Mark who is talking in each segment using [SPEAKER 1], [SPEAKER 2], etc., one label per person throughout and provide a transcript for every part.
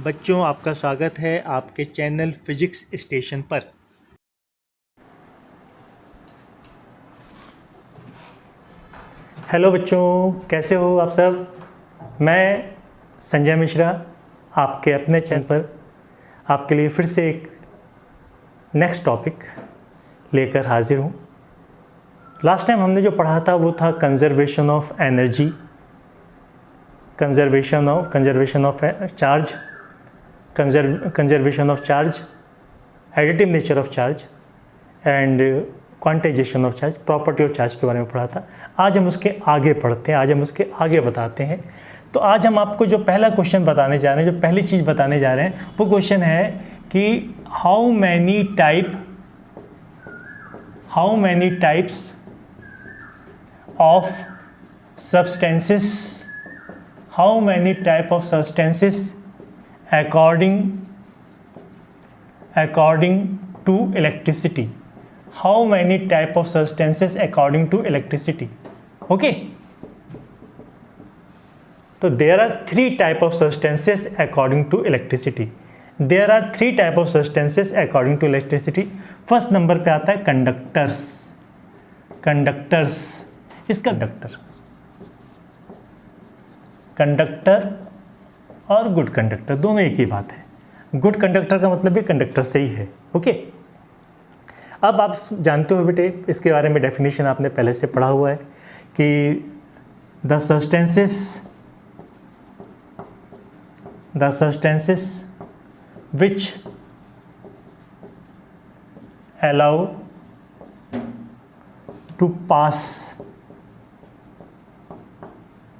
[SPEAKER 1] बच्चों, आपका स्वागत है आपके चैनल फिजिक्स स्टेशन पर। हेलो बच्चों, कैसे हो आप सब। मैं संजय मिश्रा आपके अपने चैनल पर आपके लिए फिर से एक नेक्स्ट टॉपिक लेकर हाजिर हूँ। लास्ट टाइम हमने जो पढ़ा था वो था conservation of energy, conservation of charge, conservation of charge, additive nature of charge and quantization of charge, property of charge के बारे में पढ़ा था। आज हम उसके आगे पढ़ते हैं, आज हम उसके आगे बताते हैं। तो आज हम आपको जो पहला क्वेश्चन बताने जा रहे हैं, जो पहली चीज़ बताने जा रहे हैं, वो क्वेश्चन है कि how many types of substances according to electricity, how many type of substances according to electricity. Okay, so there are three type of substances according to electricity. First number पे आता है कंडक्टर्स। इसका conductor और good conductor दोनों एक ही बात है। Good conductor का मतलब भी कंडक्टर से ही है। ओके, अब आप जानते हो बेटे, इसके बारे में डेफिनेशन आपने पहले से पढ़ा हुआ है कि the substances which allow to pass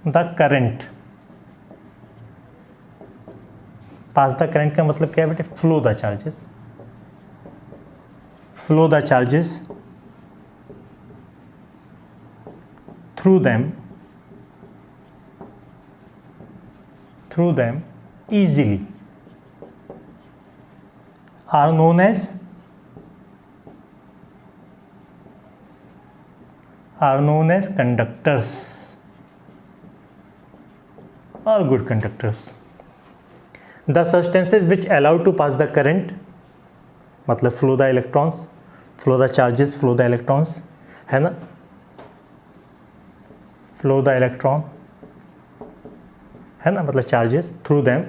[SPEAKER 1] the current, pass the current का मतलब क्या है बेटे? Flow the charges through them easily are known as conductors or good conductors. The substances which allow to pass the current मतलब flow the electrons, flow the charges, flow the electrons, है ना, flow the electron है ना, मतलब charges through them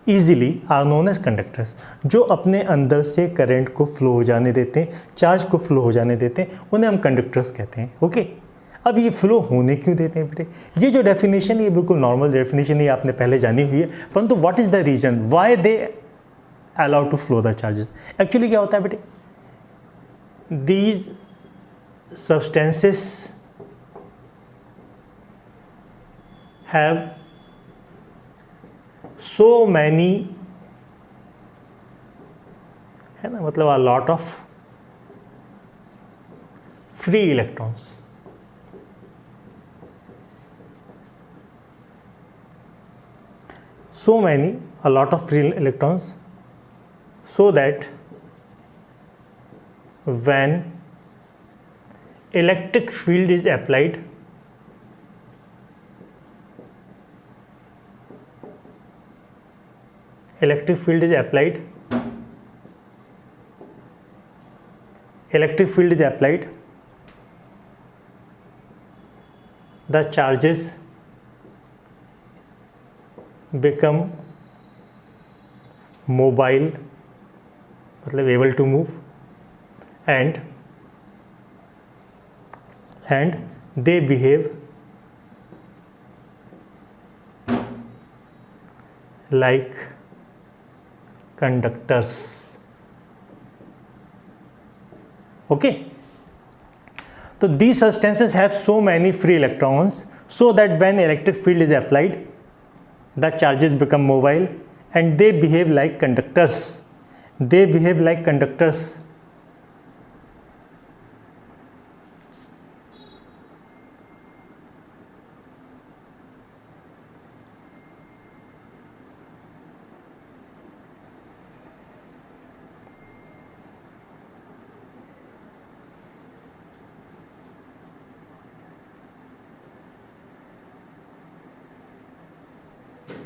[SPEAKER 1] easily are known as conductors. जो अपने अंदर से करंट को फ्लो हो जाने देते हैं, चार्ज को फ्लो हो जाने देते हैं, उन्हें हम कंडक्टर्स कहते हैं। ओके, अब ये फ्लो होने क्यों देते हैं बेटे? ये जो डेफिनेशन, ये बिल्कुल नॉर्मल डेफिनेशन ही आपने पहले जानी हुई है, परंतु what is the reason why they allow to flow the charges? Actually क्या होता है बेटे, these substances have so many, है ना, मतलब a lot of free electrons. A lot of free electrons, so that when electric field is applied, electric field is applied, the charges become mobile, मतलब able to move, and they behave like conductors. Okay, so these substances have so many free electrons, so that when electric field is applied, the charges become mobile and they behave like conductors.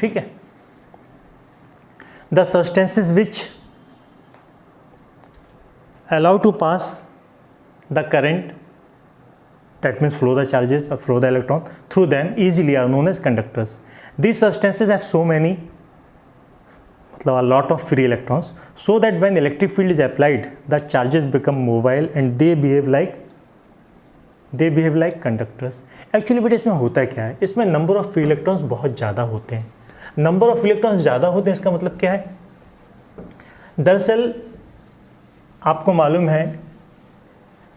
[SPEAKER 1] ठीक है, the substances which allow to pass the current, that means flow the charges or flow the electron through them easily, are known as conductors. These substances have so many, a lot of free electrons, so that when electric field is applied, the charges become mobile and they behave like conductors. Actually बेटे इसमें होता क्या है, इसमें number of free electrons बहुत ज़्यादा होते हैं. नंबर ऑफ इलेक्ट्रॉन्स ज़्यादा होते हैं इसका मतलब क्या है, दरअसल आपको मालूम है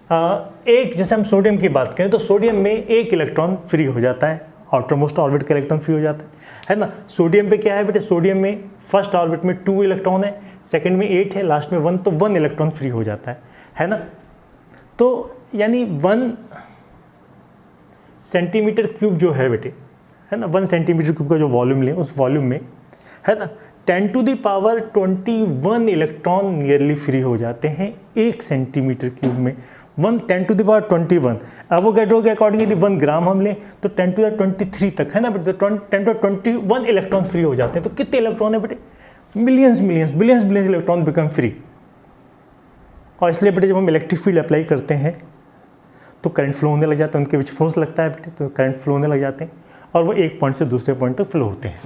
[SPEAKER 1] एक, जैसे हम सोडियम की बात करें तो सोडियम में एक इलेक्ट्रॉन फ्री हो जाता है, आउटर मोस्ट ऑर्बिट का इलेक्ट्रॉन फ्री हो जाता है ना. सोडियम पे क्या है बेटे, सोडियम में फर्स्ट ऑर्बिट में 2 इलेक्ट्रॉन है, सेकंड में 8 है, लास्ट में 1, तो 1 इलेक्ट्रॉन फ्री हो जाता है ना. तो यानी 1 सेंटीमीटर क्यूब जो है बेटे, है ना, 1 सेंटीमीटर क्यूब का जो वॉल्यूम लें, उस वॉल्यूम में, है ना, 10⁻21 इलेक्ट्रॉन नियरली फ्री हो जाते हैं 1 सेंटीमीटर क्यूब में. 10⁻21, एवोगैड्रो के अकॉर्डिंग यदि 1 ग्राम हम लें तो 10⁻23 तक, है ना बेटे, 10⁻21 इलेक्ट्रॉन फ्री हो जाते हैं. तो कितने इलेक्ट्रॉन है बेटे, बिलियंस इलेक्ट्रॉन बिकम फ्री. और इसलिए बेटे जब हम इलेक्ट्रिक फील्ड अप्लाई करते हैं तो करंट फ्लो होने लग जाता है, उनके बीच फोर्स लगता है बेटे, तो करंट फ्लो होने लग जाते हैं और वो एक पॉइंट से दूसरे पॉइंट तक फ्लो होते हैं.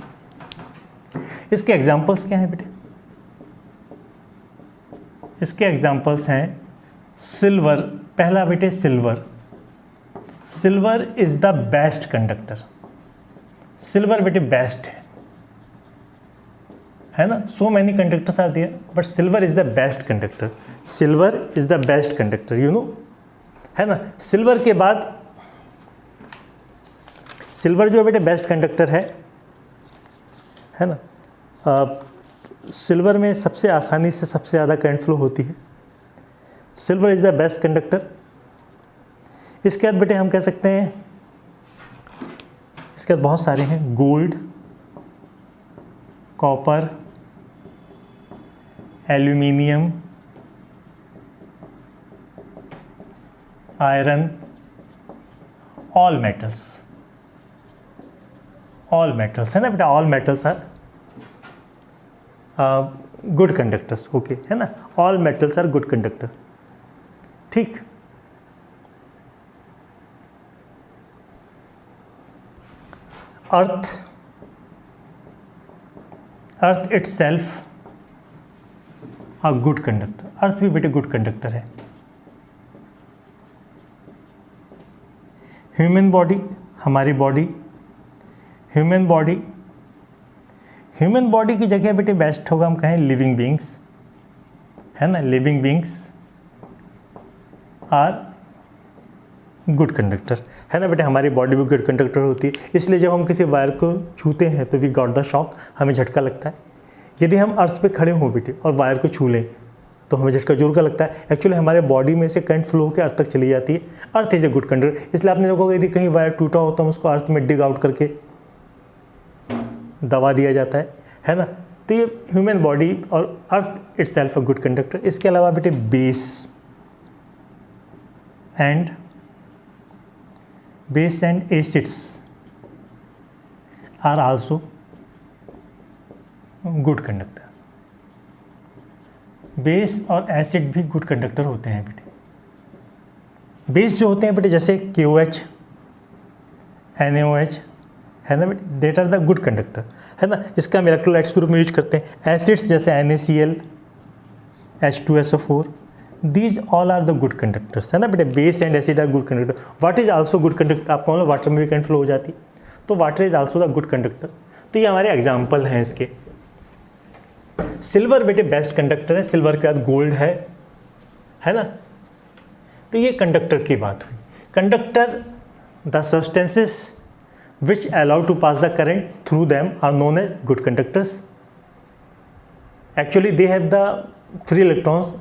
[SPEAKER 1] इसके एग्जाम्पल्स क्या हैं बेटे, इसके एग्जाम्पल्स हैं सिल्वर. पहला बेटे silver is the best conductor. Silver बेटे बेस्ट है ना. So many conductors are there but silver is the best conductor. Silver is the best conductor, you know, है ना. सिल्वर के बाद सिल्वर जो बेटे बेस्ट कंडक्टर है ना. सिल्वर में सबसे आसानी से सबसे ज़्यादा करंट फ्लो होती है. Silver is the best conductor. इसके बाद बेटे हम कह सकते हैं, इसके बाद बहुत सारे हैं, gold, copper, aluminium, iron, all metals है ना बेटा. All metals are good conductors, okay, है ना. All metals are good conductor. ठीक, earth itself a good conductor. Earth भी बेटे गुड कंडक्टर है. ह्यूमन बॉडी, हमारी बॉडी, ह्यूमन बॉडी की जगह बेटे बेस्ट होगा हम कहें लिविंग बींग्स, है ना. Living beings are good conductor, है ना बेटे. हमारी बॉडी भी गुड कंडक्टर होती है, इसलिए जब हम किसी वायर को छूते हैं तो वी गॉट द शॉक, हमें झटका लगता है. यदि हम अर्थ पे खड़े हों बेटे और वायर को छू लें तो हमें झटका जोर का लगता है. एक्चुअली हमारे बॉडी में से करंट फ्लो होकर अर्थ तक चली जाती है. Earth is a good conductor. इसलिए आपने देखा यदि कहीं वायर टूटा हो तो हम उसको अर्थ में डिग आउट करके दबा दिया जाता है ना. तो ये ह्यूमन बॉडी और earth itself a good conductor. इसके अलावा बेटे base and acids are also good conductor. Base और एसिड भी गुड कंडक्टर होते हैं बेटे. बेस जो होते हैं बेटे जैसे KOH, NaOH, है ना बेटे, that are the good conductor, है ना. इसका हम इलेक्ट्रोलाइट्स के रूप में यूज करते हैं. एसिड्स जैसे NaCl, H2SO4, these all are the good conductors, है ना बेटे. Base and acid are good conductor. Water is also good conductor. आपको मालूम वाटर में भी करंट फ्लो हो जाती है, तो water is also the good conductor. तो ये हमारे एग्जाम्पल हैं इसके. सिल्वर बेटे बेस्ट कंडक्टर है. सिल्वर के बाद गोल्ड है ना. तो ये कंडक्टर की बात हुई. Conductor, the substances which allow to pass the current through them are known as good conductors. Actually they have the free electrons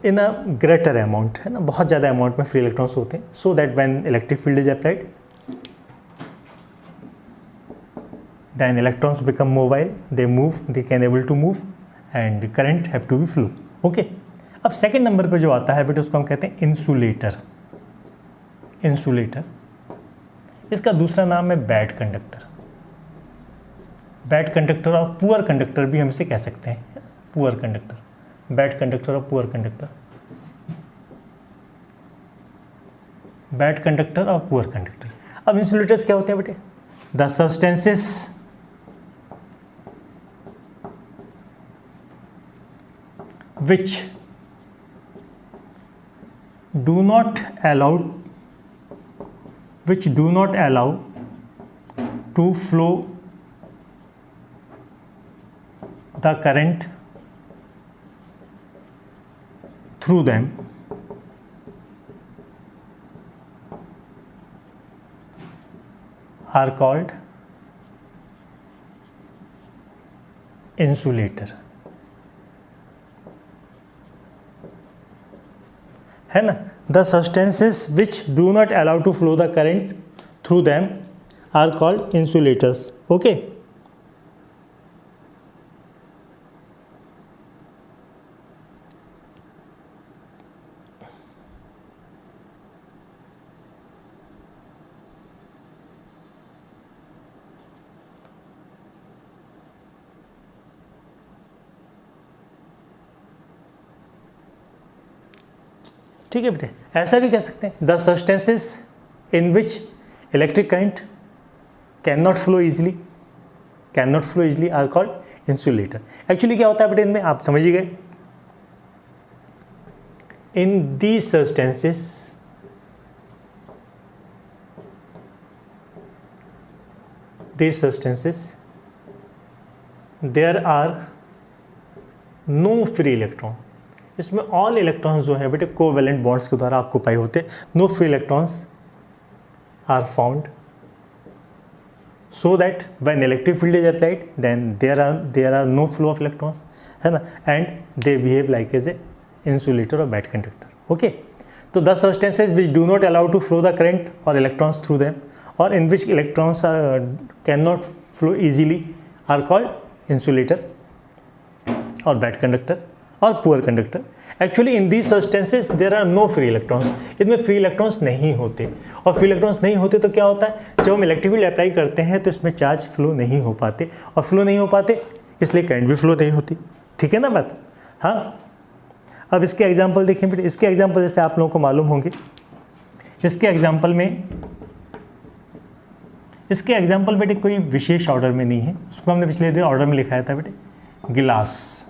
[SPEAKER 1] in a greater amount, है ना. बहुत ज़्यादा अमाउंट में फ्री इलेक्ट्रॉन्स होते हैं. so that when electric field is applied then electrons become mobile, they move, they can able to move and current have to be flow. okay. अब second number पे जो आता है बेटे उसको हम कहते हैं इंसुलेटर. इंसुलेटर, इसका दूसरा नाम है बैड कंडक्टर. बैड कंडक्टर और पुअर कंडक्टर भी हम इसे कह सकते हैं, पुअर कंडक्टर, बैड कंडक्टर और पुअर कंडक्टर, बैड कंडक्टर और पुअर कंडक्टर। अब इंसुलेटर्स क्या होते हैं बेटे? The substances which do not allow to flow the current through them are called insulator, है ना। The substances which do not allow to flow the current through them are called insulators. Okay, ठीक है बेटे, ऐसा भी कह सकते हैं the substances in which electric current can not flow easily are called insulator. Actually क्या होता है बेटे इनमें, आप समझ गए, in the substances there are no free electron. इसमें ऑल इलेक्ट्रॉन्स जो हैं बेटे कोवैलेंट बॉन्ड्स के द्वारा ऑक्यूपाई होते, no free electrons are found, so that when electric field is applied then there are no flow of electrons, है ना, and they behave like as a insulator और bad conductor. Okay, तो the substances which do not allow to flow the current और electrons through them और in which electrons can not flow easily are called insulator और bad conductor और poor conductor. Actually in these substances there are no free electrons, इनमें free electrons नहीं होते, और free electrons नहीं होते तो क्या होता है, जब हम इलेक्ट्रिक फील्ड अप्लाई करते हैं तो इसमें चार्ज फ्लो नहीं हो पाते, और फ्लो नहीं हो पाते इसलिए करंट भी फ्लो नहीं होती। ठीक है ना बात? हाँ, अब इसके एग्जाम्पल देखें बेटे, इसके एग्जाम्पल जैसे आप लोगों को मालूम होंगे, इसके एग्जाम्पल बेटे कोई विशेष ऑर्डर में नहीं है, उसको हमने पिछले दिन ऑर्डर में लिखाया था बेटे। गिलास,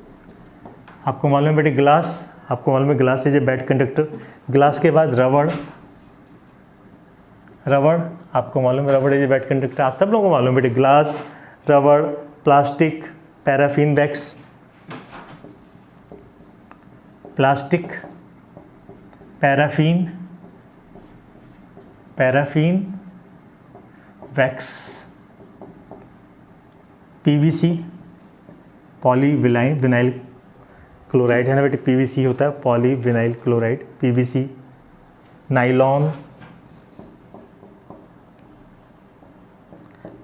[SPEAKER 1] आपको मालूम है बेटे ग्लास, आपको मालूम है glass is a bad conductor. Glass के बाद रबड़, आपको मालूम है रबड़ इज ए बैड कंडक्टर। आप सब लोगों को मालूम है बेटे ग्लास, रबड़, plastic, paraffin wax, paraffin wax, PVC, polyvinyl chloride, है ना बेटे, पीवीसी होता है polyvinyl chloride, PVC, nylon,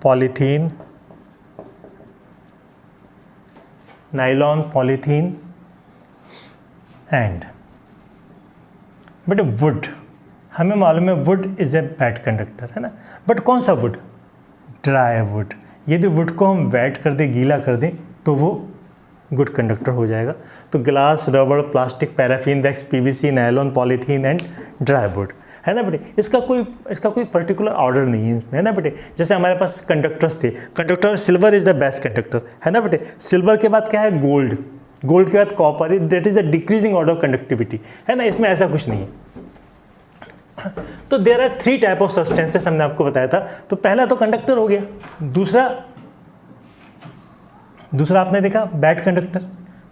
[SPEAKER 1] polythene, and बेटे वुड। हमें मालूम है would is a bad conductor, है ना, बट कौन सा वुड? Dry would. यदि वुड को हम वेट कर दें, गीला कर दें, तो वो गुड कंडक्टर हो जाएगा। तो ग्लास, रबड़, plastic, paraffin wax, PVC, nylon, polythene and dry would, है ना बेटे। इसका कोई पर्टिकुलर ऑर्डर नहीं है, है ना बेटे। जैसे हमारे पास कंडक्टर्स थे, conductor silver is the best conductor, है ना बेटे। सिल्वर के बाद क्या है? गोल्ड, गोल्ड के बाद copper, that is a decreasing order of conductivity, है ना। इसमें ऐसा कुछ नहीं है। तो there are 3 type of substances, हमने आपको बताया था। तो पहला तो कंडक्टर हो गया, दूसरा आपने देखा बैड कंडक्टर।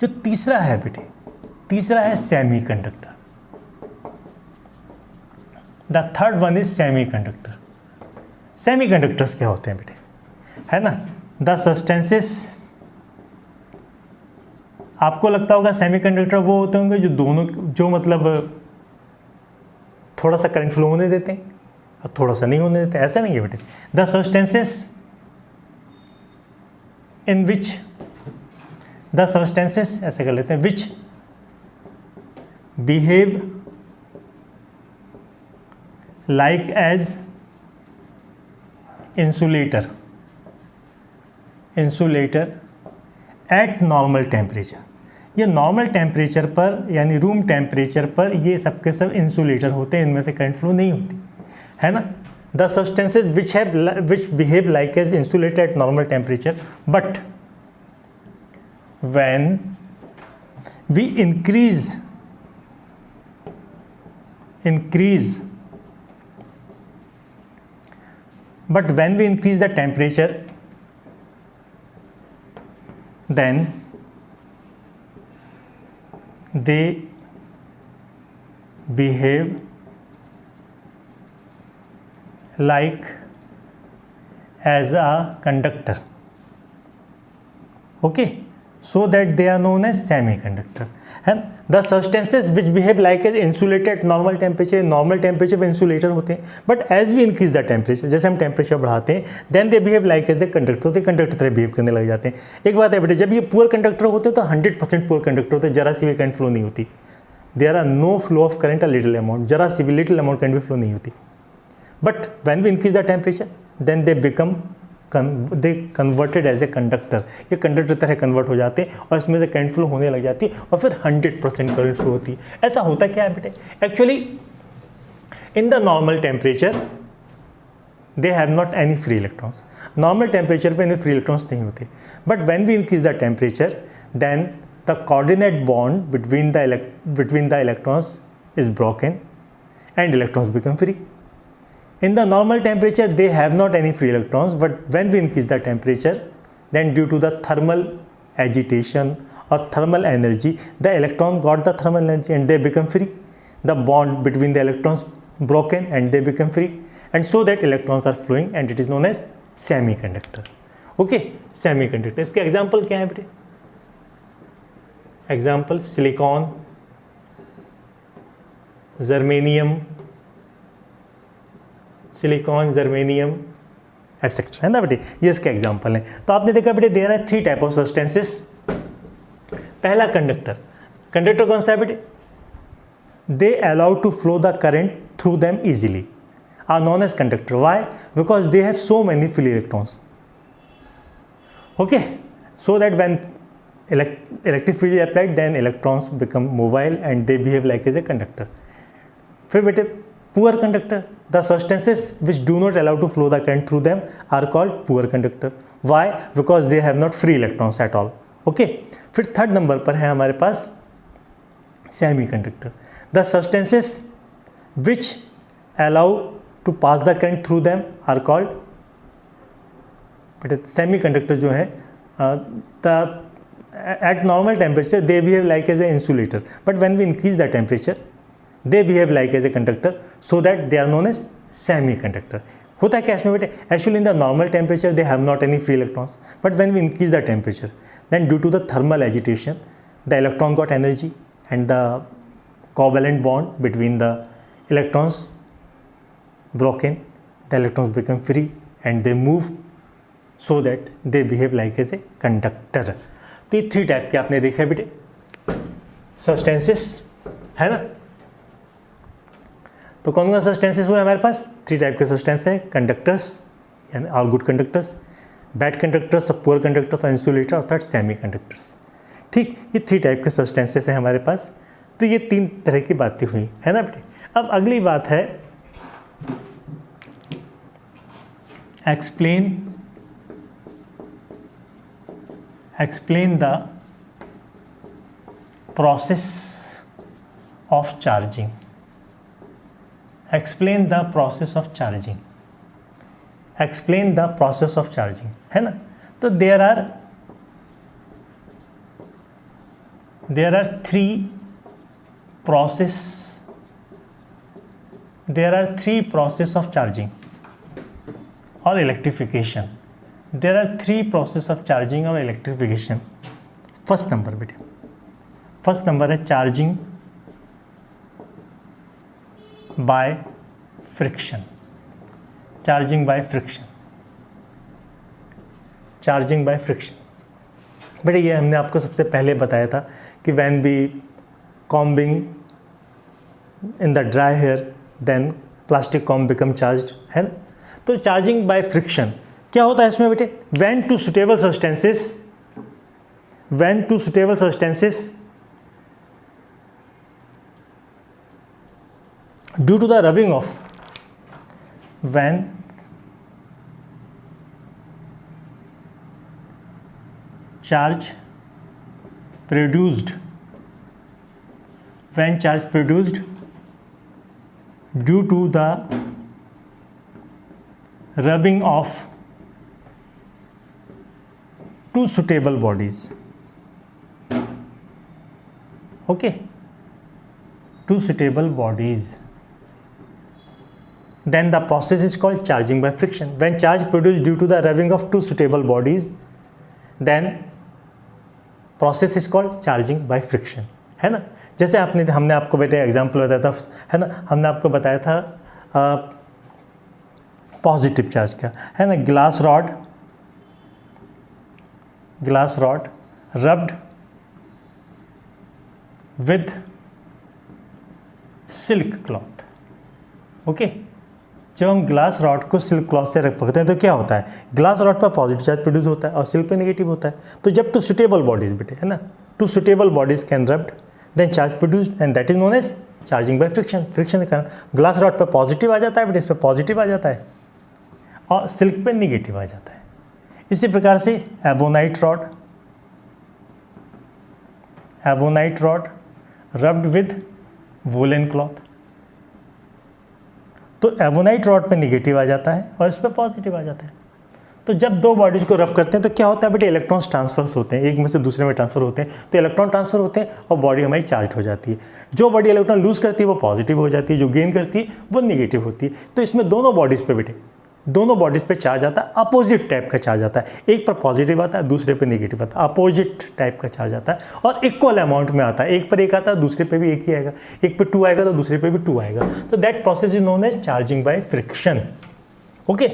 [SPEAKER 1] जो तीसरा है बेटे, तीसरा है semi conductor. The third one is semi conductor. Semi conductors क्या होते हैं बेटे, है ना। द सब्सटेंसेस, आपको लगता होगा सेमी कंडक्टर वो होते होंगे जो मतलब थोड़ा सा करंट फ्लो होने देते हैं और थोड़ा सा नहीं होने देते, ऐसा नहीं है बेटे। The substances in which, the substances ऐसे कर लेते हैं, which behave like as insulator insulator at normal temperature. ये नॉर्मल टेम्परेचर पर यानी रूम टेम्परेचर पर ये सबके सब इंसुलेटर होते हैं, इनमें से करंट फ्लो नहीं होती है ना। The substances which behave like as insulator at normal temperature, but when we increase but when we increase the temperature, then they behave like as a conductor, okay, so that they are known as semiconductor. And the substances which behave like as insulator at normal temperature, normal temperature पर insulator होते हैं, but as we increase the temperature, जैसे हम temperature बढ़ाते हैं, then they behave like as a conductor, तो conductor तरह behave करने लग जाते हैं। एक बात है बेटे, जब ये पुअर कंडक्टर होते हैं तो 100% पुअर कंडक्टर होते हैं, जरा सी भी करंट फ्लो नहीं होती, there are no flow of current, a little amount, जरा सी भी लिटिल अमाउंट करंट भी फ्लो नहीं होती। But when we increase the temperature, then they become they converted as a conductor, ये कंडक्टर तरह कन्वर्ट हो जाते हैं और इसमें से करंट फ्लो होने लग जाती है और फिर 100% करंट फ्लो होती है। ऐसा होता क्या है बेटे, actually in the normal temperature they have not any free electrons, normal temperature पे इन्हें फ्री इलेक्ट्रॉन्स नहीं होते, but when we increase the temperature then the coordinate bond between the electrons is broken and electrons become free. In the normal temperature, they have not any free electrons, but when we increase the temperature, then due to the thermal agitation or thermal energy, the electron got the thermal energy and they become free. The bond between the electrons broken and they become free, and so that electrons are flowing, and it is known as semiconductor. Okay, semiconductor. इसके example क्या है बेटे? Example silicon, germanium, silicon, germanium etcetera, है ना बेटे, ये इसके example हैं। तो आपने देखा बेटे there are 3 type of substances. पहला कंडक्टर, कंडक्टर कौन सा है बेटे, they allow to flow the current through them easily, are known as conductor. Why? Because they have so many free electrons, okay, so that when electric field is applied then electrons become mobile and they behave like as a conductor. फिर बेटे poor conductor, the substances which do not allow to flow the current through them are called poor conductor. Why? Because they have not free electrons at all. Okay. फिर third number पर है हमारे पास semiconductor, the substances which allow to pass the current through them are called, but semiconductor जो है the at normal temperature they behave like as an insulator, but when we increase the temperature they behave like as a conductor, so that they are known as semiconductor. होता है क्या इसमें बेटे, actually in the normal temperature they have not any free electrons, but when we increase the temperature then due to the thermal agitation the electron got energy and the covalent bond between the electrons broken, the electrons become free and they move, so that they behave like as a conductor. तो ये 3 type के आपने देखा है बेटे substances, है ना। तो कौन कौन सब्सटेंसेस हुए हमारे पास, 3 टाइप के सब्सटेंस हैं, कंडक्टर्स यानी और गुड कंडक्टर्स, बैड कंडक्टर्स और पुअर कंडक्टर्स और इंसुलेटर, और थर्ड सेमी कंडक्टर्स। ठीक, ये 3 टाइप के सब्सटेंसेस हैं हमारे पास। तो ये 3 तरह की बातें हुई, है ना बेटे। अब अगली बात है explain the process of charging. Explain the process of charging. Explain the process of charging, है ना। तो there are 3 process of charging or electrification. There are 3 process of charging or electrification. First number बेटे, first number है charging by friction. Charging by friction. Charging by friction. बेटे ये हमने आपको सबसे पहले बताया था कि when we combing in the dry hair then plastic comb become charged, है ना। तो चार्जिंग बाय फ्रिक्शन, क्या होता है इसमें बेटे, when two suitable substances due to the rubbing of, when charge produced due to the rubbing of two suitable bodies, okay, two suitable bodies, then the process is called charging by friction. When charge produced due to the rubbing of two suitable bodies, then process is called charging by friction, है ना। जैसे हमने आपको बेटे example बताया था, है ना, हमने आपको बताया था पॉजिटिव चार्ज का, है ना, glass rod rubbed with silk cloth, okay. जब हम ग्लास रॉड को सिल्क क्लॉथ से रख पकड़ते हैं तो क्या होता है, ग्लास रॉड पर पॉजिटिव चार्ज प्रोड्यूस होता है और सिल्क पे नेगेटिव होता है। तो जब टू सुटेबल बॉडीज बेटे, है ना, two suitable bodies can rubbed, then charge produced, and that is known as charging by friction. Friction के कारण ग्लास रॉड पर पॉजिटिव आ जाता है बेटे, इस पर पॉजिटिव आ जाता है और सिल्क पे नेगेटिव आ जाता है। इसी प्रकार से ebonite rod rubbed with woollen cloth, तो एबोनाइट रॉड पे नेगेटिव आ जाता है और इस पे पॉजिटिव आ जाता है। तो जब दो बॉडीज को रब करते हैं तो क्या होता है बेटे, इलेक्ट्रॉन्स ट्रांसफर्स होते हैं, एक में से दूसरे में ट्रांसफर होते हैं, तो इलेक्ट्रॉन ट्रांसफर होते हैं और बॉडी हमारी चार्ज हो जाती है। जो बॉडी इलेक्ट्रॉन लूज करती है वो पॉजिटिव हो जाती है, जो गेन करती है वो नेगेटिव होती है। तो इसमें दोनों बॉडीज़ पे बेटे, दोनों बॉडीज़ पे चार्ज आता है, अपोजिट टाइप का चार्ज आता है, एक पर पॉजिटिव आता है, दूसरे पे नेगेटिव आता है, अपोजिट टाइप का चार्ज आता है और इक्वल अमाउंट में आता है। एक पर एक आता है, दूसरे पे भी एक ही आएगा, एक पे 2 आएगा तो दूसरे पे भी 2 आएगा। तो that process is known as charging by friction, okay.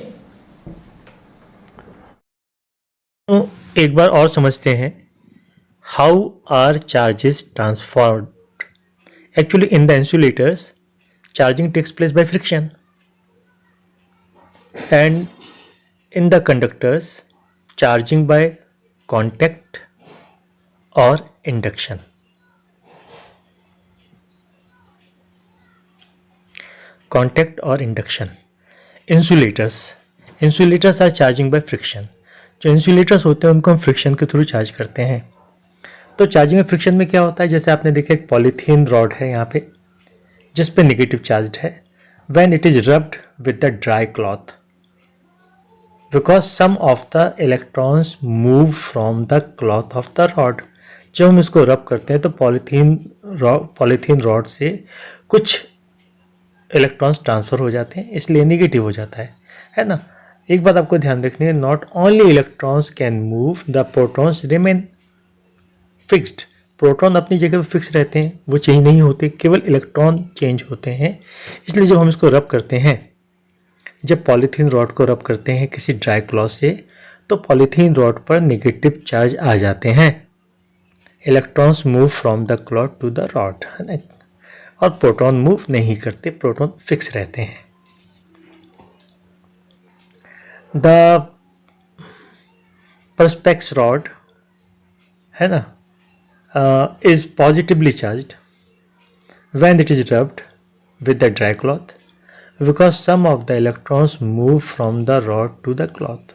[SPEAKER 1] तो एक बार और समझते हैं, how are charges transferred. Actually in the insulators charging takes place by friction, and in the conductors charging by contact or induction. Contact or induction. Insulators are charging by friction. जो insulators होते हैं उनको हम friction के through charge करते हैं। तो charging में फ्रिक्शन में क्या होता है, जैसे आपने देखा एक पॉलीथीन रॉड है यहाँ पे जिस पे नेगेटिव चार्ज है, when it is rubbed with the dry cloth, because some of the electrons move from the cloth of the rod. जब हम इसको रब करते हैं तो पॉलीथीन रॉड से कुछ इलेक्ट्रॉन्स ट्रांसफ़र हो जाते हैं, इसलिए नेगेटिव हो जाता है ना। एक बात आपको ध्यान रखनी है, not only electrons can move, the protons remain fixed. Proton अपनी जगह पर फिक्स रहते हैं, वो चेंज नहीं होते, केवल इलेक्ट्रॉन चेंज होते हैं। इसलिए जब हम इसको रब करते हैं, जब पॉलीथीन रॉड को रब करते हैं किसी ड्राई क्लॉथ से, तो पॉलीथीन रॉड पर नेगेटिव चार्ज आ जाते हैं। Electrons move from the cloth to the rod, है ना, और प्रोटॉन मूव नहीं करते, प्रोटॉन फिक्स रहते हैं। द perspex रॉड, है ना, is positively charged when it is rubbed with the dry cloth, because some of the electrons move from the rod to the cloth.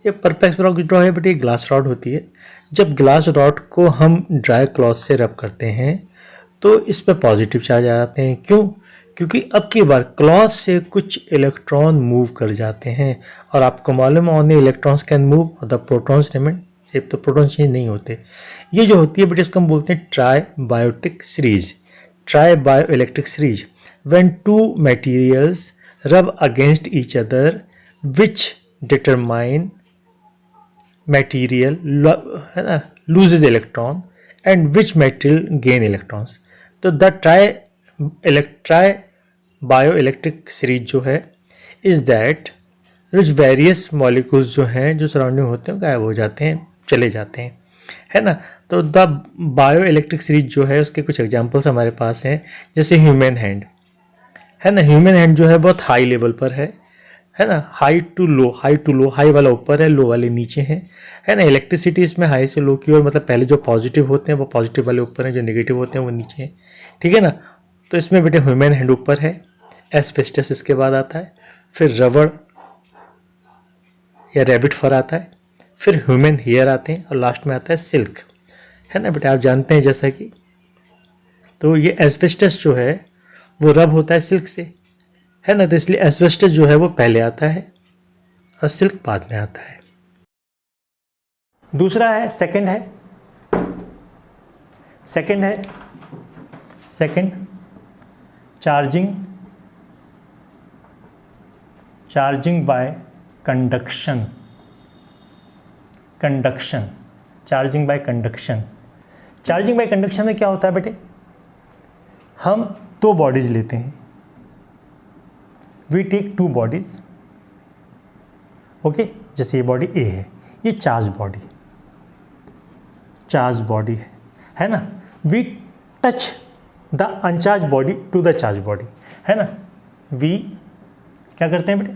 [SPEAKER 1] ये परपेक्स रॉड जो है बेटी ग्लास रॉड होती है। जब ग्लास रॉड को हम ड्राई क्लॉथ से रब करते हैं तो इस पर पॉजिटिव चार्ज आ जाते हैं। क्यों? क्योंकि अब की बार क्लॉथ से कुछ इलेक्ट्रॉन मूव कर जाते हैं और आपको मालूम है ओनली इलेक्ट्रॉन्स कैन मूव और द प्रोटॉन्स रिमेन सेम, तो प्रोटॉन चेंज नहीं होते। ये जो होती है बेटी इसको हम बोलते हैं triboelectric series, triboelectric series. When two materials rub against each other, which determine material loses electron and which material gain electrons. तो the tri bioelectric series जो है is that which various molecules जो हैं जो surrounding होते हैं गायब हो जाते हैं, चले जाते हैं, है ना। तो द बायोइलेक्ट्रिक सीरीज जो है उसके कुछ एग्जांपल्स हमारे पास हैं, जैसे ह्यूमन हैंड, है ना। ह्यूमन हैंड जो है बहुत हाई लेवल पर है है ना, हाई टू लो, हाई वाला ऊपर है, लो वाले नीचे हैं, है ना। इलेक्ट्रिसिटी इसमें हाई से लो की ओर, मतलब पहले जो पॉजिटिव होते हैं वो पॉजिटिव वाले ऊपर हैं, जो नेगेटिव होते हैं वो नीचे हैं, ठीक है ना। तो इसमें बेटे ह्यूमन हैंड ऊपर है, एस्बेस्टस इसके बाद आता है, फिर रबड़ या रैबिट फर आता है, फिर ह्यूमन हेयर आते हैं और लास्ट में आता है सिल्क, है ना बेटा। आप जानते हैं जैसा कि, तो ये एस्बेस्टस जो है वो रब होता है सिल्क से, है ना, तो इसलिए एस्बेस्टस जो है वो पहले आता है और सिल्क बाद में आता है। दूसरा है second charging by conduction, charging by conduction में क्या होता है बेटे, हम दो बॉडीज लेते हैं, we take two bodies, okay. जैसे ये बॉडी ए है, ये चार्ज बॉडी है ना। We touch the uncharge body to the charge body, है ना। वी क्या करते हैं बेटे,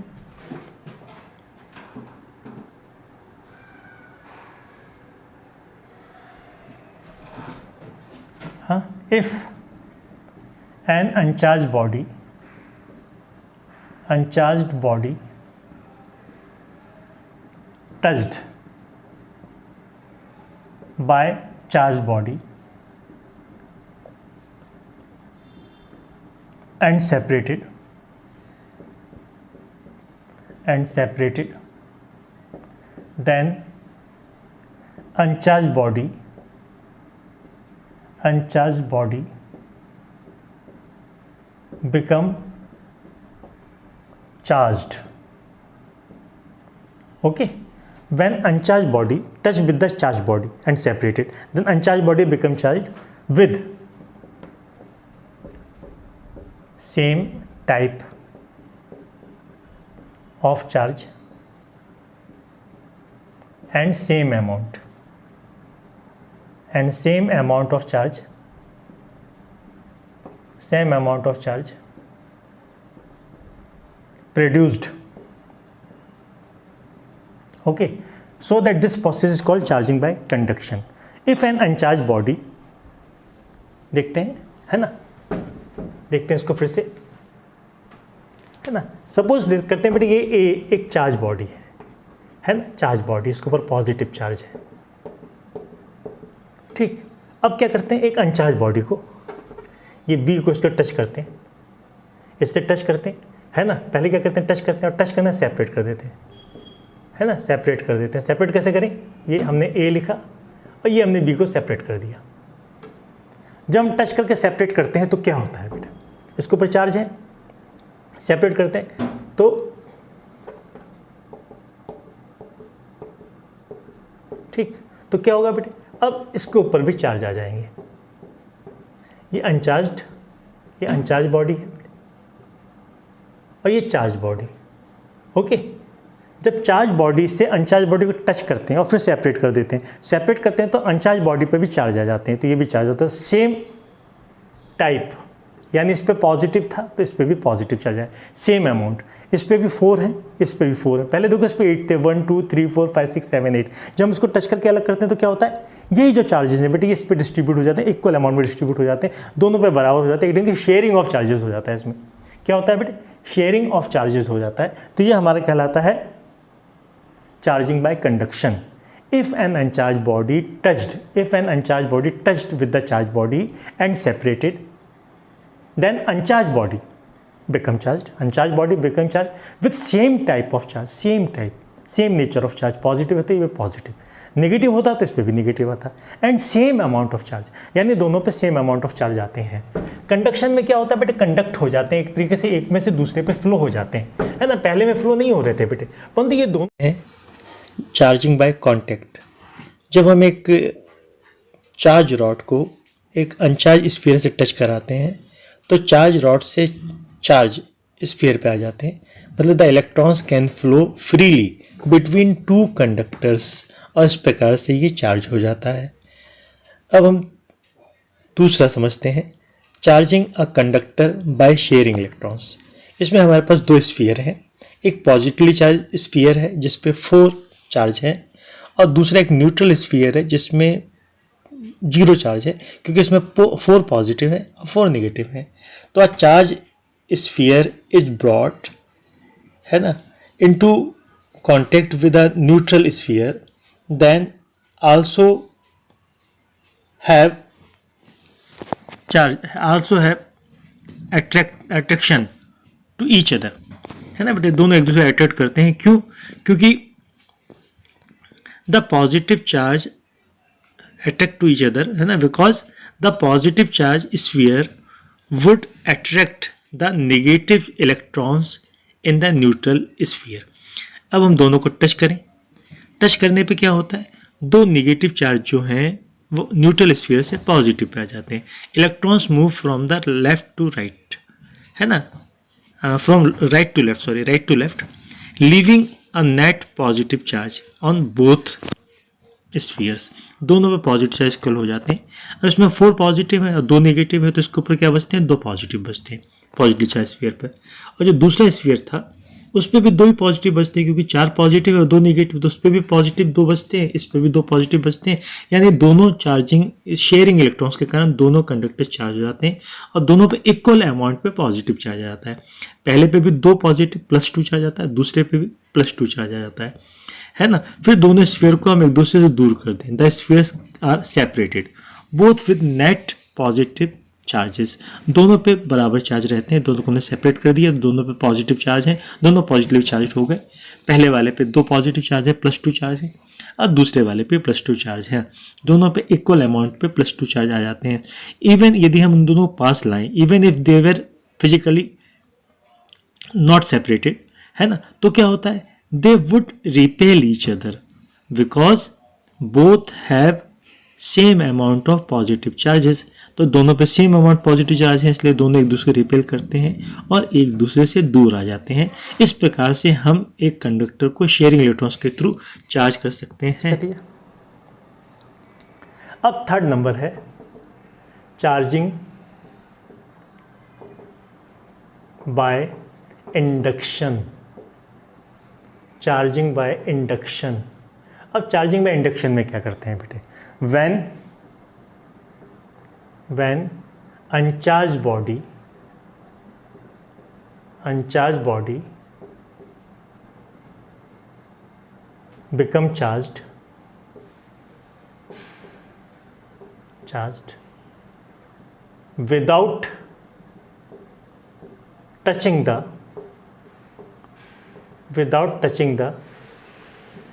[SPEAKER 1] हाँ, if an uncharge body touched by charged body and separated, then uncharged body become charged, okay. When uncharged body touch with the charged body and separated, then uncharged body become charged with same type of charge and same amount of charge produced, okay. So that this process is called charging by conduction. If an uncharged body, देखते हैं, है ना, देखते हैं इसको फिर से, है ना। सपोज करते हैं बेटे ये एक चार्ज बॉडी है ना, चार्ज बॉडी, इसके ऊपर पॉजिटिव चार्ज है, ठीक। अब क्या करते हैं, एक अनचार्ज बॉडी को, ये बी को इसको टच करते हैं, इससे टच करते हैं, है ना। पहले क्या करते हैं, टच करते हैं और टच करना सेपरेट कर देते हैं, है ना, सेपरेट कर देते हैं। सेपरेट कैसे करें, ये हमने ए लिखा और ये हमने बी को सेपरेट कर दिया। जब हम टच करके सेपरेट करते हैं तो क्या होता है बेटा, इसके ऊपर चार्ज है, सेपरेट करते हैं तो ठीक, तो क्या होगा बेटे, अब इसके ऊपर भी चार्ज आ जाएंगे। ये अनचार्ज बॉडी है और ये चार्ज बॉडी, ओके। जब चार्ज बॉडी से अनचार्ज बॉडी को टच करते हैं और फिर सेपरेट कर देते हैं, तो अनचार्ज बॉडी पे भी चार्ज आ जाते हैं, तो ये भी चार्ज होता है सेम टाइप, यानी इस पे पॉजिटिव था तो इस पे भी पॉजिटिव चार्ज है, सेम अमाउंट। इस पे भी 4 है, इस पे भी 4 है। पहले देखो इस पे 8 थे, 1 2 3 4 5 6 7 8। जब हम इसको टच करके अलग करते हैं तो क्या होता है, यही जो चार्जेस हैं बेटे ये इस पे डिस्ट्रीब्यूट हो जाते हैं, इक्वल अमाउंट में डिस्ट्रीब्यूट हो जाते हैं, दोनों पे बराबर हो जाते हैं, एक शेयरिंग ऑफ चार्जेस हो जाता है। इसमें क्या होता है बेटे, शेयरिंग ऑफ चार्जेस हो जाता है। तो ये हमारा कहलाता है charging by conduction. If an uncharged body touched with the charged body and separated, then uncharged body become charged with same type of charge, same nature of charge। Positive होता है ये पॉजिटिव, नेगेटिव होता तो इस पर भी negative आता, and same amount of charge, यानी दोनों पे सेम अमाउंट ऑफ चार्ज आते हैं। कंडक्शन में क्या होता है बेटे, कंडक्ट हो जाते हैं, एक तरीके से एक में से दूसरे पे फ्लो हो जाते हैं, है ना। पहले में फ्लो नहीं हो रहे थे बेटे, परंतु ये दोनों हैं चार्जिंग बाय कॉन्टैक्ट। जब हम एक चार्ज रॉड को एक अनचार्ज स्फीयर से टच कराते हैं तो चार्ज रॉड से चार्ज स्फीयर पे आ जाते हैं, मतलब the electrons can flow freely between two conductors, और इस प्रकार से ये चार्ज हो जाता है। अब हम दूसरा समझते हैं, charging a conductor by sharing electrons. इसमें हमारे पास 2 स्फीयर हैं, एक पॉजिटिवली चार्ज स्फीयर है जिस पे 4 चार्ज हैं, और दूसरा एक न्यूट्रल स्फीयर है जिसमें 0 चार्ज है, क्योंकि इसमें 4 पॉजिटिव है और 4 नेगेटिव है। तो a charge sphere is brought, है ना, into contact with a neutral sphere, then also have attraction to each other, है ना बेटे, दोनों एक दूसरे अट्रैक्ट करते हैं। क्यों? क्योंकि the positive charge attract to each other, है ना, because the positive charge sphere would attract the negative electrons in the neutral sphere. अब हम दोनों को टच करें, टच करने पे क्या होता है, दो नेगेटिव चार्ज जो हैं वो न्यूट्रल स्फीयर से पॉजिटिव पे आ जाते हैं। Electrons move from the left to right, है ना, from right to left, sorry, right to left, leaving a net positive charge on both spheres. दोनों पे पॉजिटिव चार्ज कल हो जाते हैं। अब इसमें 4 पॉजिटिव है और 2 नेगेटिव है, तो इसके ऊपर क्या बचते हैं, 2 पॉजिटिव बचते हैं पॉजिटिव चार्ज स्फीयर पर। और जो दूसरा स्फीयर था उस पर भी 2 ही पॉजिटिव बचते हैं, क्योंकि 4 पॉजिटिव है और 2 नेगेटिव, तो उस पर भी पॉजिटिव 2 बचते हैं, इस पर भी 2 पॉजिटिव बचते हैं। यानी दोनों चार्जिंग शेयरिंग इलेक्ट्रॉन्स के कारण दोनों कंडक्टर चार्ज हो जाते हैं और दोनों पे इक्वल अमाउंट पे पॉजिटिव चार्ज आ जाता है। पहले पे भी 2 पॉजिटिव +2 चार्ज आता है, दूसरे पे भी +2 चार्ज आ जाता है ना। फिर दोनों स्फीयर को हम एक दूसरे से दूर कर दें। The spheres are separated both with net positive charges, दोनों पे बराबर चार्ज रहते हैं, दोनों को हमने सेपरेट कर दिया, दोनों पे पॉजिटिव चार्ज है, दोनों पॉजिटिव चार्ज हो गए। पहले वाले पे 2 पॉजिटिव चार्ज है, +2 चार्ज है, और दूसरे वाले पे +2 चार्ज है, दोनों पे इक्वल अमाउंट पे +2 चार्ज आ जाते हैं। इवन यदि हम उन दोनों को पास लाएं, even if they were physically not separated, है ना, तो क्या होता है, they would repel each other because both have same amount of positive charges. तो दोनों पे सेम अमाउंट पॉजिटिव चार्ज है, इसलिए दोनों एक दूसरे को रिपेल करते हैं और एक दूसरे से दूर आ जाते हैं। इस प्रकार से हम एक कंडक्टर को शेयरिंग इलेक्ट्रॉन्स के थ्रू चार्ज कर सकते हैं। अब थर्ड नंबर है charging by induction. Charging by induction. अब चार्जिंग बाय इंडक्शन में क्या करते हैं बेटे, when uncharged body become charged without touching the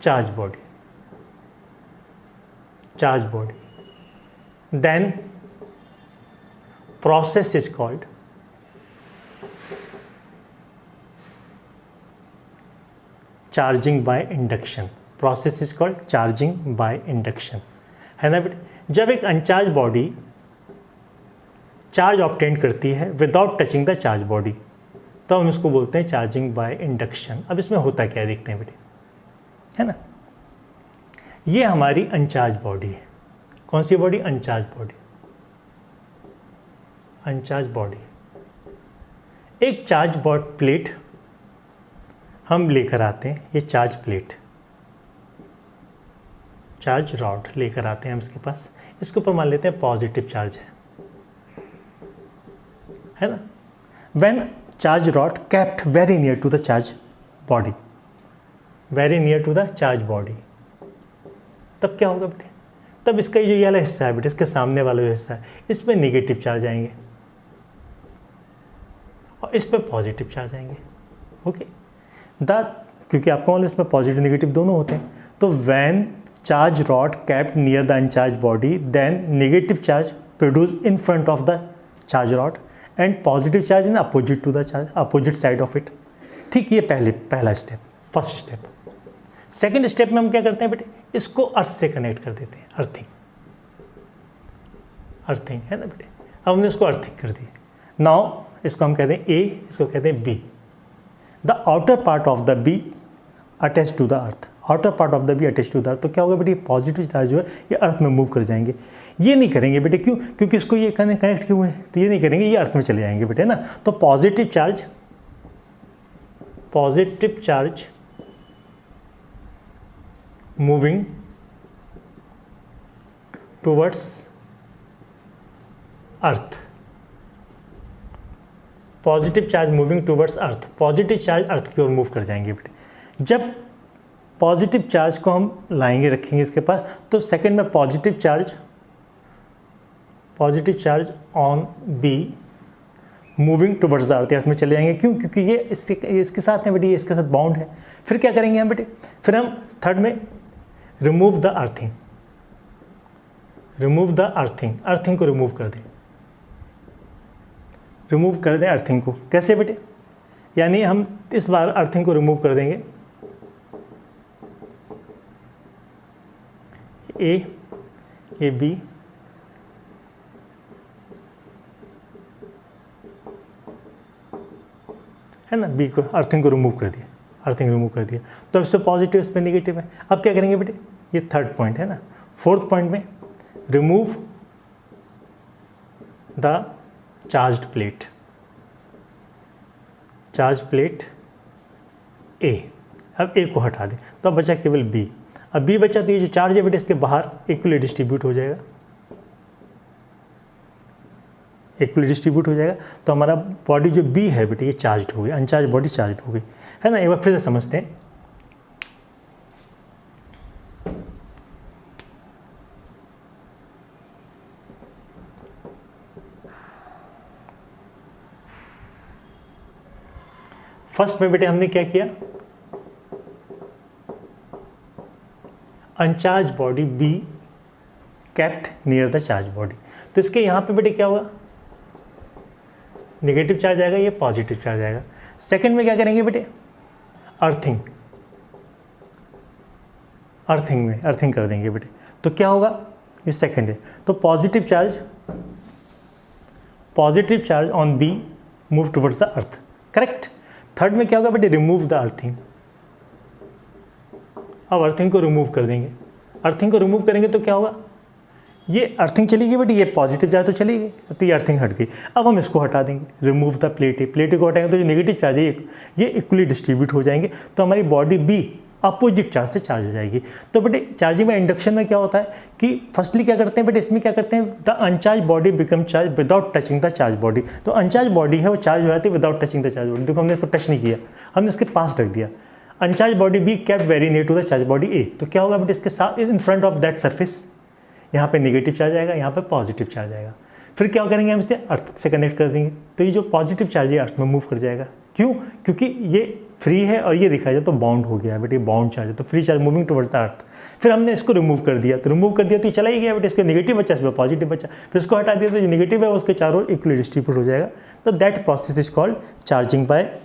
[SPEAKER 1] charged body, then process is called charging by induction. Process is called charging by induction, है ना बेटे। जब एक अनचार्ज बॉडी चार्ज ऑब्टेन करती है without touching the charge body, तो हम इसको बोलते हैं चार्जिंग बाय इंडक्शन। अब इसमें होता क्या है देखते हैं बेटे, है ना। ये हमारी अनचार्ज बॉडी है। कौन सी body? Uncharged body. Uncharged body, एक चार्ज बॉड प्लेट हम लेकर आते हैं। ये चार्ज प्लेट, चार्ज रॉड लेकर आते हैं हम इसके पास। इसके ऊपर मान लेते हैं पॉजिटिव चार्ज है ना। When charge rod kept very near to the charge body, very near to the charge body, तब क्या होगा बेटे? तब इसका जो ये वाला हिस्सा है बेटे, इसके सामने वाला जो हिस्सा है, इसमें नेगेटिव चार्ज आएंगे और इस पर पॉजिटिव चार्ज आएंगे। ओके, क्योंकि आपको मालूम इसमें पॉजिटिव नेगेटिव दोनों होते हैं। तो when charge rod kept near the uncharge body, then negative charge produce in front of the charge rod and positive charge in opposite to the charge, opposite side of it. ठीक, ये पहला step, first step. Second step में हम क्या करते हैं बेटे? इसको अर्थ से कनेक्ट कर देते हैं। अर्थिंग है ना बेटे। अब हमने इसको अर्थिंग कर दी। नाउ इसको हम कहते हैं ए, इसको कहते हैं B. The outer part of the B attach to the earth, outer part of the B attach to the earth. तो क्या होगा बेटे? पॉजिटिव चार्ज जो है ये अर्थ में मूव कर जाएंगे। ये नहीं करेंगे बेटे, क्यों? क्योंकि इसको ये कनेक्ट क्यों है, तो ये नहीं करेंगे, ये अर्थ में चले जाएंगे बेटे, ना। तो positive charge positive charge moving towards earth, positive charge moving towards earth, positive charge earth की ओर मूव कर जाएंगे बेटे। जब पॉजिटिव चार्ज को हम लाएंगे रखेंगे इसके पास, तो सेकंड में positive charge on be moving towards the earth, earth में चले जाएंगे। क्यों? क्योंकि ये इसके साथ है बेटे, ये इसके साथ बाउंड है। फिर क्या करेंगे हम बेटे, फिर हम थर्ड में रिमूव द अर्थिंग, अर्थिंग को रिमूव कर दें, अर्थिंग को। कैसे बेटे? यानी हम इस बार अर्थिंग को रिमूव कर देंगे, ए बी है ना, बी को अर्थिंग को रिमूव कर दिया, तो इस पर पॉजिटिव, इस पर नेगेटिव है। अब क्या करेंगे बेटे, ये थर्ड पॉइंट है ना। फोर्थ पॉइंट में रिमूव द चार्ज्ड प्लेट ए। अब ए को हटा दें तो अब बचा केवल बी। अब बी बचा तो ये जो चार्ज है बेटे इसके बाहर इक्वली डिस्ट्रीब्यूट हो जाएगा, तो हमारा बॉडी जो बी है बेटे ये चार्ज्ड हो गई, अनचार्ज बॉडी चार्ज्ड हो गई, है ना। एक बार फिर से समझते हैं। फर्स्ट में बेटे हमने क्या किया, अनचार्ज body be kept near the charge body, तो इसके यहाँ पे बेटे क्या होगा, नेगेटिव चार्ज आएगा, ये पॉजिटिव चार्ज आएगा। सेकंड में क्या करेंगे बेटे, अर्थिंग कर देंगे बेटे, तो क्या होगा, ये सेकंड है, तो positive charge on B move towards the earth, correct. Third में क्या होगा बेटे, रिमूव द अर्थिंग। अब अर्थिंग को रिमूव कर देंगे, करेंगे तो क्या होगा, ये अर्थिंग चली गई बेटी, ये पॉजिटिव चार्ज तो चली गई, तो ये अर्थिंग हट गई। अब हम इसको हटा देंगे, रिमूव द प्लेट को हटाएंगे तो जो नेगेटिव चार्ज है ये इक्वली डिस्ट्रीब्यूट हो जाएंगे, तो हमारी बॉडी बी अपोजिट चार्ज से चार्ज हो जाएगी। तो बेटे चार्जिंग में इंडक्शन में क्या होता है कि फर्स्टली क्या करते हैं बेटे, इसमें क्या करते हैं, the uncharge body become charge without touching the charge body. तो अनचार्ज बॉडी है वो चार्ज हो जाती है without touching the charge body. देखो हमने इसको टच नहीं किया, हमने इसके पास रख दिया। Uncharged body be kept very near to the charge body ए, तो क्या होगा बेटे, इसके साथ in front of that surface यहाँ पे नेगेटिव चार्ज आएगा, यहाँ पे पॉजिटिव चार्ज आएगा। फिर क्या करेंगे, हम इसे अर्थ से कनेक्ट कर देंगे, तो ये जो पॉजिटिव चार्ज है अर्थ में मूव कर जाएगा। क्यों? क्योंकि ये फ्री है और ये दिखाया जाए तो बाउंड हो गया है बेटे, बाउंड चार्ज है, तो free charge moving towards the अर्थ। फिर हमने इसको रिमूव कर दिया, तो ये चला ही गया बेटे, इसके नेगेटिव बचा, इसमें पॉजिटिव बचा। फिर इसको हटा दिया तो जो नेगेटिव है उसके चारों इक्वली डिस्ट्रीब्यूट हो जाएगा। तो that process is called charging by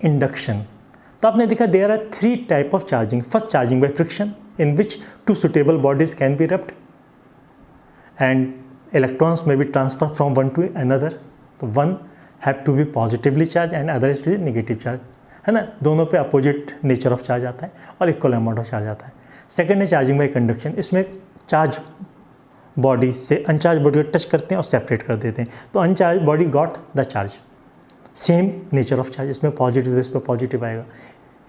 [SPEAKER 1] induction. तो आपने देखा there are 3 type of charging. First, charging by friction, in which 2 suitable bodies can be rubbed and electrons may be transferred from one to another. तो one have to be positively charged and other is to be negative charge, है ना। दोनों पे opposite nature of charge आता है और equal amount of charge आता है। सेकंड है चार्जिंग बाय कंडक्शन, इसमें चार्ज बॉडी से अनचार्ज बॉडी को टच करते हैं और सेपरेट कर देते हैं, तो uncharged body got the charge, same nature of charge, इसमें पॉजिटिव है इस पर पॉजिटिव आएगा,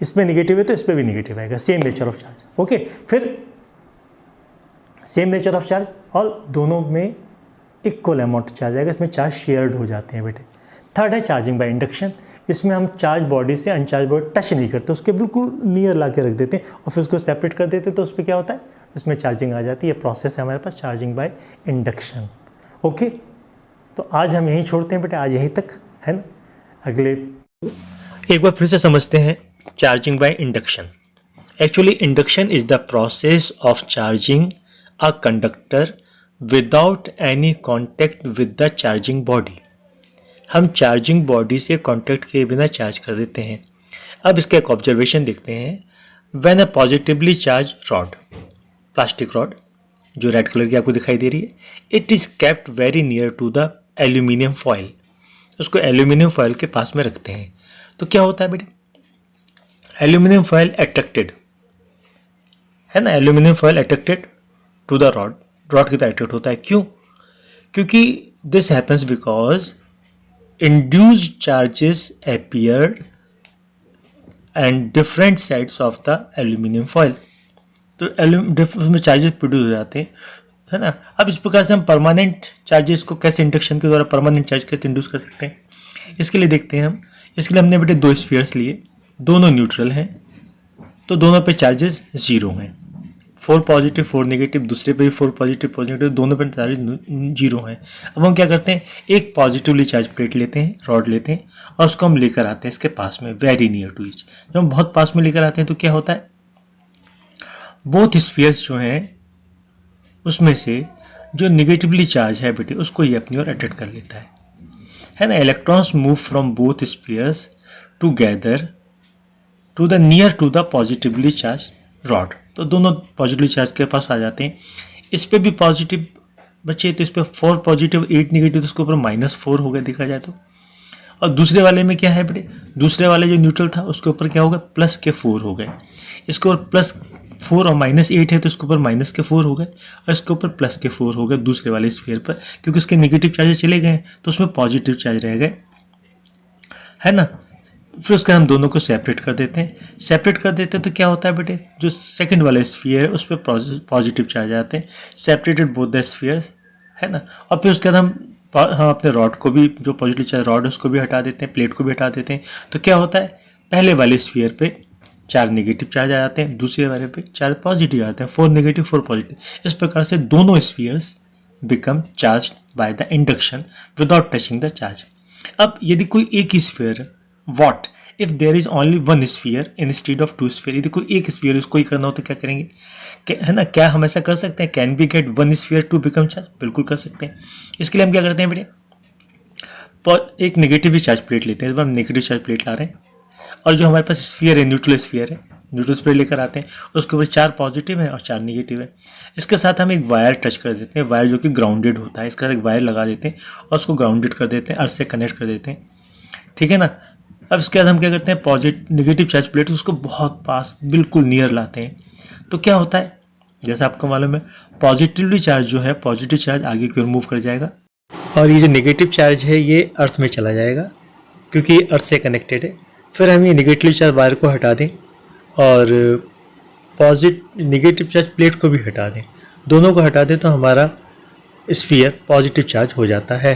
[SPEAKER 1] इसमें नेगेटिव है तो इस पर भी नेगेटिव आएगा, same nature of charge. Okay, फिर सेम नेचर ऑफ चार्ज और दोनों में इक्वल अमाउंट चार्ज आएगा, इसमें चार्ज शेयर्ड हो जाते हैं बेटे। थर्ड है चार्जिंग बाय इंडक्शन, इसमें हम चार्ज बॉडी से अनचार्ज बॉडी टच नहीं करते, उसके बिल्कुल नियर ला के रख देते हैं और फिर उसको सेपरेट कर देते हैं, तो उस पर क्या होता है, उसमें चार्जिंग आ जाती है। ये प्रोसेस है हमारे पास चार्जिंग बाय इंडक्शन। ओके, तो आज हम यहीं छोड़ते हैं बेटे, आज यहीं तक, है ना। अगले एक बार फिर से समझते हैं charging by induction. Actually induction is the process of charging a conductor without any contact with the charging body. हम चार्जिंग बॉडी से कॉन्टेक्ट किए बिना चार्ज कर देते हैं। अब इसका एक ऑब्जर्वेशन देखते हैं। When a positively charge rod, plastic rod जो रेड कलर की आपको दिखाई दे रही है, it is kept very near to the aluminium foil. उसको एल्यूमिनियम फॉयल के पास में रखते हैं, तो क्या होता है बेटे, एल्यूमिनियम फॉयल अट्रैक्टेड, है ना, aluminium foil attracted to the rod, rod की तरह अट्रैक्ट होता है। क्यों? क्योंकि this happens because induced charges appeared and different sides of the aluminum foil। तो उसमें चार्जेस प्रोड्यूस हो जाते हैं, है ना। अब इस प्रकार से हम परमानेंट चार्जेस को कैसे इंडक्शन के द्वारा परमानेंट चार्ज कैसे इंड्यूस कर सकते हैं, इसके लिए देखते हैं हम। इसके लिए हमने बेटे दो स्फीयर्स लिए, दोनों न्यूट्रल हैं, तो दोनों पे चार्जेस जीरो हैं, 4 पॉजिटिव 4 नेगेटिव, दूसरे पे भी 4 पॉजिटिव 4 नेगेटिव, दोनों पे चार्जेस जीरो हैं। अब हम क्या करते हैं, एक पॉजिटिवली चार्ज प्लेट लेते हैं, रॉड लेते हैं, और उसको हम लेकर आते हैं इसके पास में, वेरी नियर टू ईच। जब हम बहुत पास में लेकर आते हैं तो क्या होता है, बोथ स्फीयर्स जो हैं उसमें से जो निगेटिवली चार्ज है बेटे उसको ये अपनी ओर अट्रैक्ट कर लेता है ना। Electrons move from both spheres together to the near to the positively charge rod. तो दोनों पॉजिटिवली चार्ज के पास आ जाते हैं। इस पे भी पॉजिटिव बचे तो इस पे 4 पॉजिटिव 8 नेगेटिव, तो उसके ऊपर -4 हो गया देखा जाए तो। और दूसरे वाले में क्या है बेटे, दूसरे वाले जो न्यूट्रल था उसके ऊपर क्या हो गया, +4 हो गए। इसके ऊपर +4 और -8 है तो इसके ऊपर -4 हो गए, और इसके ऊपर +4 हो गए दूसरे वाले स्फीयर पर, क्योंकि उसके नेगेटिव चार्जेस चले गए तो उसमें पॉजिटिव चार्ज रह गए, है ना। फिर उसके हम दोनों को सेपरेट कर देते हैं। सेपरेट कर देते हैं तो क्या होता है बेटे, जो सेकंड वाला स्फीयर है उस पर पॉजिटिव चार्ज आते हैं, सेपरेटेड बोथ द स्फीयर्स, है ना। और फिर उसके बाद हम अपने रॉड को भी, जो पॉजिटिव चार्ज रॉड है उसको भी हटा देते हैं, प्लेट को भी हटा देते हैं। तो क्या होता है, पहले वाले स्फीयर पे 4 नेगेटिव चार्ज आ जाते हैं, दूसरे वाले पे 4 पॉजिटिव आते हैं, 4 नेगेटिव 4 पॉजिटिव। इस प्रकार से दोनों spheres become charge by the induction without touching the charge. अब यदि कोई एक ही स्फीयर है, what if there is only one sphere instead of 2 sphere, यदि कोई एक स्फीयर इसको ही करना हो तो क्या करेंगे, है ना। क्या हम ऐसा कर सकते हैं, can be get 1 sphere to become charge, बिल्कुल कर सकते हैं। इसके लिए हम क्या करते हैं बेटे, एक नेगेटिव चार्ज प्लेट लेते हैं, इस बार हम नेगेटिव चार्ज प्लेट ला रहे हैं, और जो हमारे पास स्फीयर है, न्यूट्रल स्फीयर है, न्यूट्रल स्फीयर लेकर आते हैं, उसके ऊपर 4 पॉजिटिव है और 4 नेगेटिव है। इसके साथ हम एक वायर टच कर देते हैं, वायर जो कि ग्राउंडेड होता है, इसके साथ एक वायर लगा देते हैं और उसको ग्राउंडेड कर देते हैं, अर्थ से कनेक्ट कर देते हैं, ठीक है ना। अब इसके बाद हम क्या करते हैं, नेगेटिव चार्ज प्लेट उसको बहुत पास बिल्कुल नियर लाते हैं। तो क्या होता है, जैसा आपको मालूम है, पॉजिटिवली चार्ज जो है, पॉजिटिव चार्ज आगे की ओर मूव कर जाएगा, और ये जो नेगेटिव चार्ज है ये अर्थ में चला जाएगा, क्योंकि ये अर्थ से कनेक्टेड है। फिर हम ये नेगेटिव चार्ज वायर को हटा दें और नेगेटिव चार्ज प्लेट को भी हटा दें, दोनों को हटा दें तो हमारा स्फीयर पॉजिटिव चार्ज हो जाता है।